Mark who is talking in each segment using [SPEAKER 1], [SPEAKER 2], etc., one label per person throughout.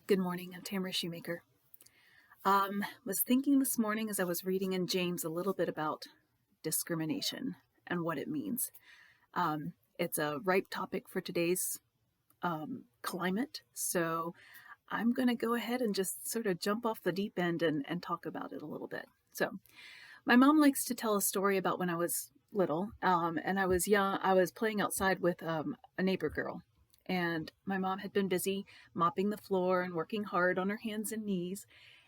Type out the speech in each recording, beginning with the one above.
[SPEAKER 1] Good morning, I'm Tamara Shoemaker. Was thinking this morning as I was reading in James a little bit about discrimination and what it means. It's a ripe topic for today's climate, so I'm going to go ahead and just sort of jump off the deep end and talk about it a little bit. So, my mom likes to tell a story about when I was little, and I was young. I was playing outside with a neighbor girl, and my mom had been busy mopping the floor and working hard on her hands and knees.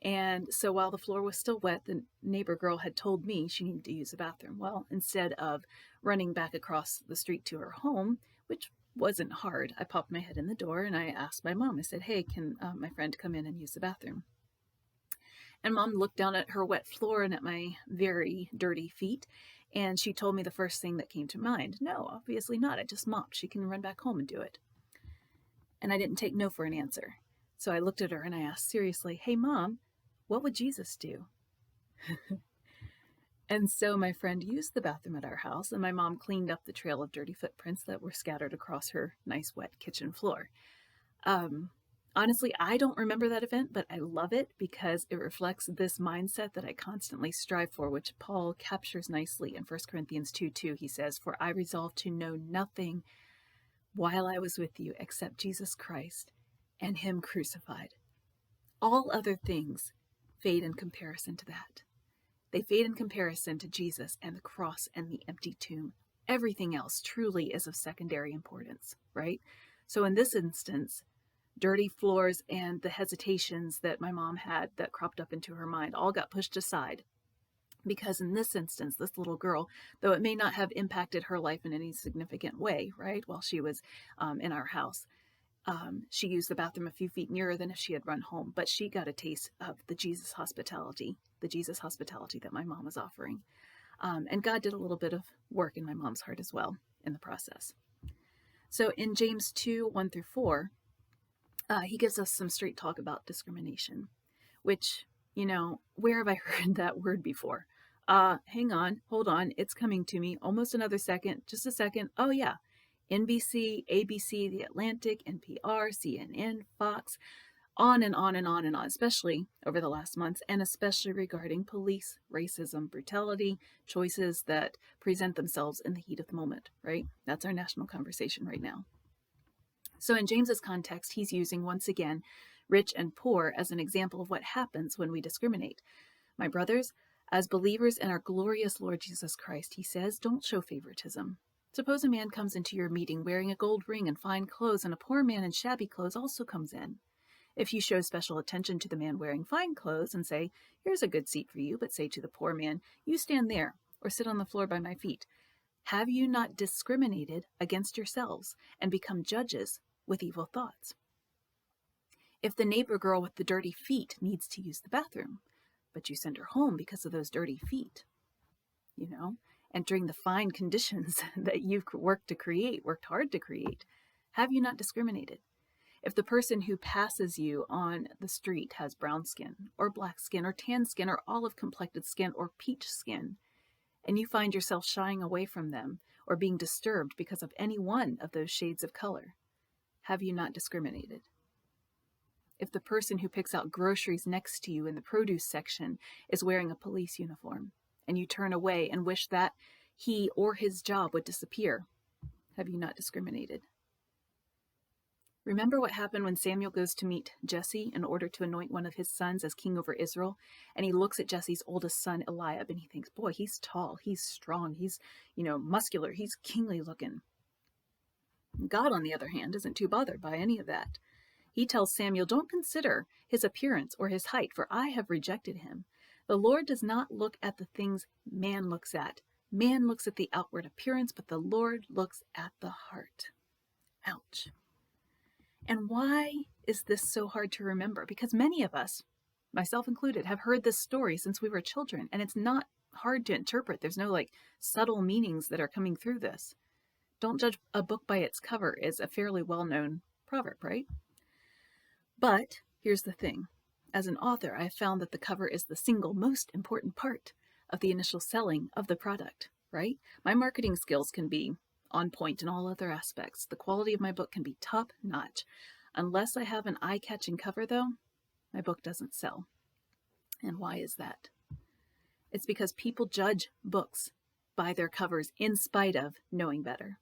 [SPEAKER 1] And so while the floor was still wet, the neighbor girl had told me she needed to use the bathroom. Well, instead of running back across the street to her home, which wasn't hard, I popped my head in the door and I asked my mom, I said, "Hey, can my friend come in and use the bathroom?" And Mom looked down at her wet floor and at my very dirty feet, and she told me the first thing that came to mind. "No, obviously not. I just mopped. She can run back home and do it." And I didn't take no for an answer. So I looked at her and I asked seriously, "Hey, Mom, what would Jesus do?" And so my friend used the bathroom at our house, and my mom cleaned up the trail of dirty footprints that were scattered across her nice wet kitchen floor. Honestly, I don't remember that event, but I love it because it reflects this mindset that I constantly strive for, which Paul captures nicely in 1 Corinthians 2:2. He says, "For I resolved to know nothing while I was with you except Jesus Christ and Him crucified. All other things fade in comparison to that." They fade in comparison to Jesus and the cross and the empty tomb. Everything else truly is of secondary importance, right? So in this instance, dirty floors and the hesitations that my mom had that cropped up into her mind all got pushed aside. Because in this instance, this little girl, though it may not have impacted her life in any significant way, right, while she was in our house, she used the bathroom a few feet nearer than if she had run home, but she got a taste of the Jesus hospitality that my mom was offering. And God did a little bit of work in my mom's heart as well in the process. So in James 2:1-4, he gives us some straight talk about discrimination, which, where have I heard that word before? Hang on, hold on, it's coming to me. Almost another second, just a second. Oh yeah, NBC, ABC, The Atlantic, NPR, CNN, Fox, on and on and on and on, especially over the last months, and especially regarding police, racism, brutality, choices that present themselves in the heat of the moment, right? That's our national conversation right now. So in James's context, he's using, once again, rich and poor as an example of what happens when we discriminate. "My brothers, as believers in our glorious Lord Jesus Christ," he says, "don't show favoritism. Suppose a man comes into your meeting wearing a gold ring and fine clothes, and a poor man in shabby clothes also comes in. If you show special attention to the man wearing fine clothes and say, 'Here's a good seat for you,' but say to the poor man, 'You stand there, or sit on the floor by my feet,' have you not discriminated against yourselves and become judges with evil thoughts? If the neighbor girl with the dirty feet needs to use the bathroom, but you send her home because of those dirty feet, entering the fine conditions that you've worked hard to create, have you not discriminated? If the person who passes you on the street has brown skin, or black skin, or tan skin, or olive-complected skin, or peach skin, and you find yourself shying away from them or being disturbed because of any one of those shades of color, have you not discriminated? If the person who picks out groceries next to you in the produce section is wearing a police uniform, and you turn away and wish that he or his job would disappear, have you not discriminated? Remember what happened when Samuel goes to meet Jesse in order to anoint one of his sons as king over Israel, and he looks at Jesse's oldest son, Eliab, and he thinks, boy, he's tall, he's strong, he's, muscular, he's kingly looking. God, on the other hand, isn't too bothered by any of that. He tells Samuel, "Don't consider his appearance or his height, for I have rejected him. The Lord does not look at the things man looks at. Man looks at the outward appearance, but the Lord looks at the heart." Ouch. And why is this so hard to remember? Because many of us, myself included, have heard this story since we were children, and it's not hard to interpret. There's no subtle meanings that are coming through this. "Don't judge a book by its cover" is a fairly well-known proverb, right? But here's the thing. As an author, I have found that the cover is the single most important part of the initial selling of the product, right? My marketing skills can be on point in all other aspects. The quality of my book can be top notch. Unless I have an eye-catching cover, though, my book doesn't sell. And why is that? It's because people judge books by their covers in spite of knowing better.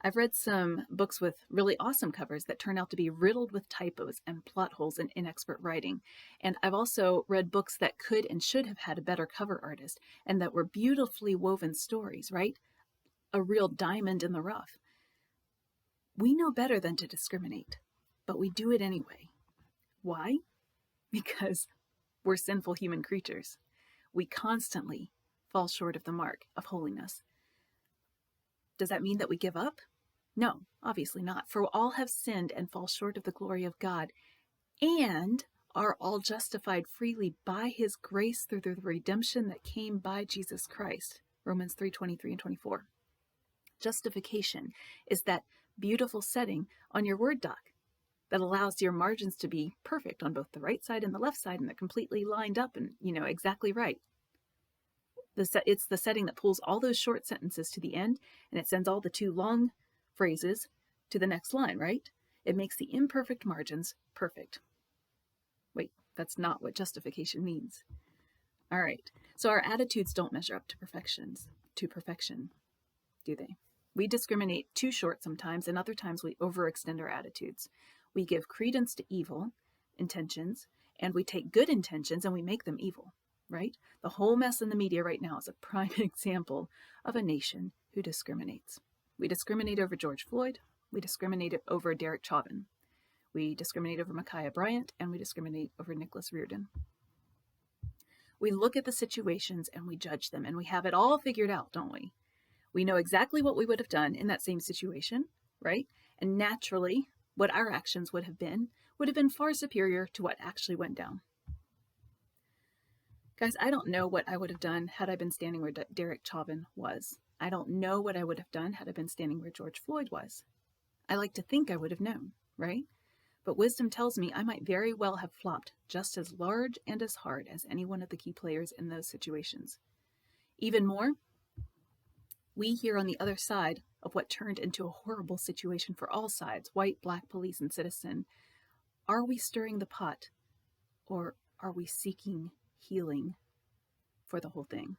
[SPEAKER 1] I've read some books with really awesome covers that turn out to be riddled with typos and plot holes and inexpert writing. And I've also read books that could and should have had a better cover artist and that were beautifully woven stories, right? A real diamond in the rough. We know better than to discriminate, but we do it anyway. Why? Because we're sinful human creatures. We constantly fall short of the mark of holiness. Does that mean that we give up? No, obviously not. For all have sinned and fall short of the glory of God, and are all justified freely by his grace through the redemption that came by Jesus Christ. Romans 3:23 and 24. Justification is that beautiful setting on your Word doc that allows your margins to be perfect on both the right side and the left side, and they're completely lined up and, exactly right. It's the setting that pulls all those short sentences to the end, and it sends all the too long phrases to the next line, right? It makes the imperfect margins perfect. Wait, that's not what justification means. All right, so our attitudes don't measure up to perfection, do they? We discriminate too short sometimes, and other times we overextend our attitudes. We give credence to evil intentions, and we take good intentions and we make them evil, right? The whole mess in the media right now is a prime example of a nation who discriminates. We discriminate over George Floyd. We discriminate over Derek Chauvin. We discriminate over Ma'Khia Bryant, and we discriminate over Nicholas Reardon. We look at the situations and we judge them, and we have it all figured out, don't we? We know exactly what we would have done in that same situation, right? And naturally, what our actions would have been far superior to what actually went down. Guys, I don't know what I would have done had I been standing where Derek Chauvin was. I don't know what I would have done had I been standing where George Floyd was. I like to think I would have known, right? But wisdom tells me I might very well have flopped just as large and as hard as any one of the key players in those situations. Even more, we here on the other side of what turned into a horrible situation for all sides, white, black, police, and citizen, are we stirring the pot, or are we seeking healing for the whole thing?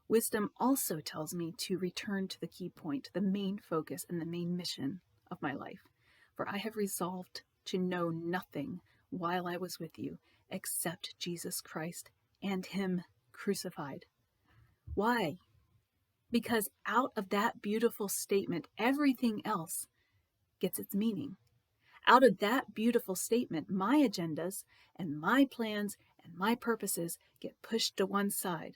[SPEAKER 1] Wisdom also tells me to return to the key point, the main focus and the main mission of my life. For I have resolved to know nothing while I was with you except Jesus Christ and him crucified. Why? Because out of that beautiful statement, everything else gets its meaning. Out of that beautiful statement, my agendas and my plans and my purposes get pushed to one side.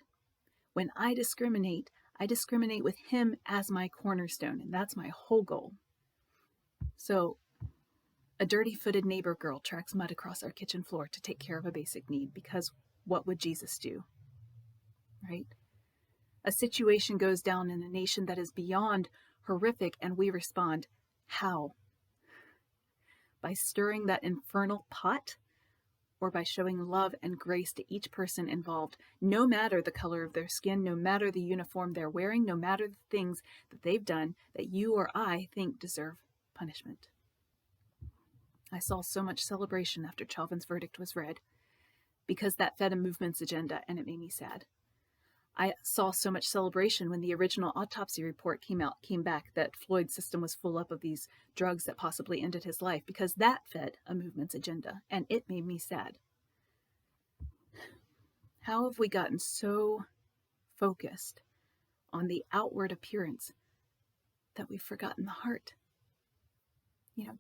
[SPEAKER 1] When I discriminate with him as my cornerstone, and that's my whole goal. So, a dirty-footed neighbor girl tracks mud across our kitchen floor to take care of a basic need, because what would Jesus do? Right? A situation goes down in a nation that is beyond horrific, and we respond, how? By stirring that infernal pot, or by showing love and grace to each person involved, no matter the color of their skin, no matter the uniform they're wearing, no matter the things that they've done that you or I think deserve punishment. I saw so much celebration after Chauvin's verdict was read, because that fed a movement's agenda, and it made me sad. I saw so much celebration when the original autopsy report came back that Floyd's system was full up of these drugs that possibly ended his life, because that fed a movement's agenda, and it made me sad. How have we gotten so focused on the outward appearance that we've forgotten the heart?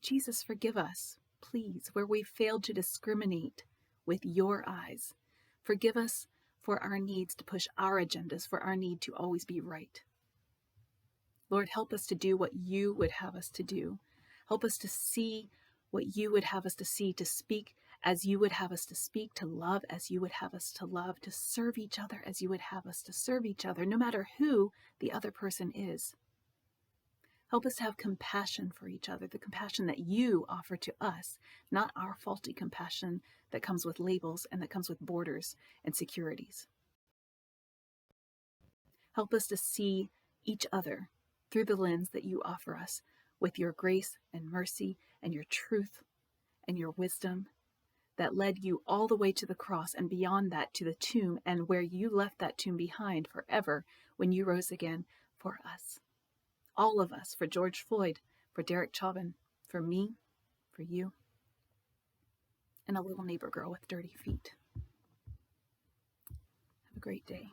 [SPEAKER 1] Jesus, forgive us, please, where we failed to discriminate with your eyes. Forgive us for our needs to push our agendas, for our need to always be right. Lord, help us to do what you would have us to do. Help us to see what you would have us to see, to speak as you would have us to speak, to love as you would have us to love, to serve each other as you would have us to serve each other, no matter who the other person is. Help us to have compassion for each other, the compassion that you offer to us, not our faulty compassion that comes with labels and that comes with borders and securities. Help us to see each other through the lens that you offer us, with your grace and mercy and your truth and your wisdom that led you all the way to the cross and beyond that to the tomb, and where you left that tomb behind forever when you rose again for us. All of us, for George Floyd, for Derek Chauvin, for me, for you, and a little neighbor girl with dirty feet. Have a great day.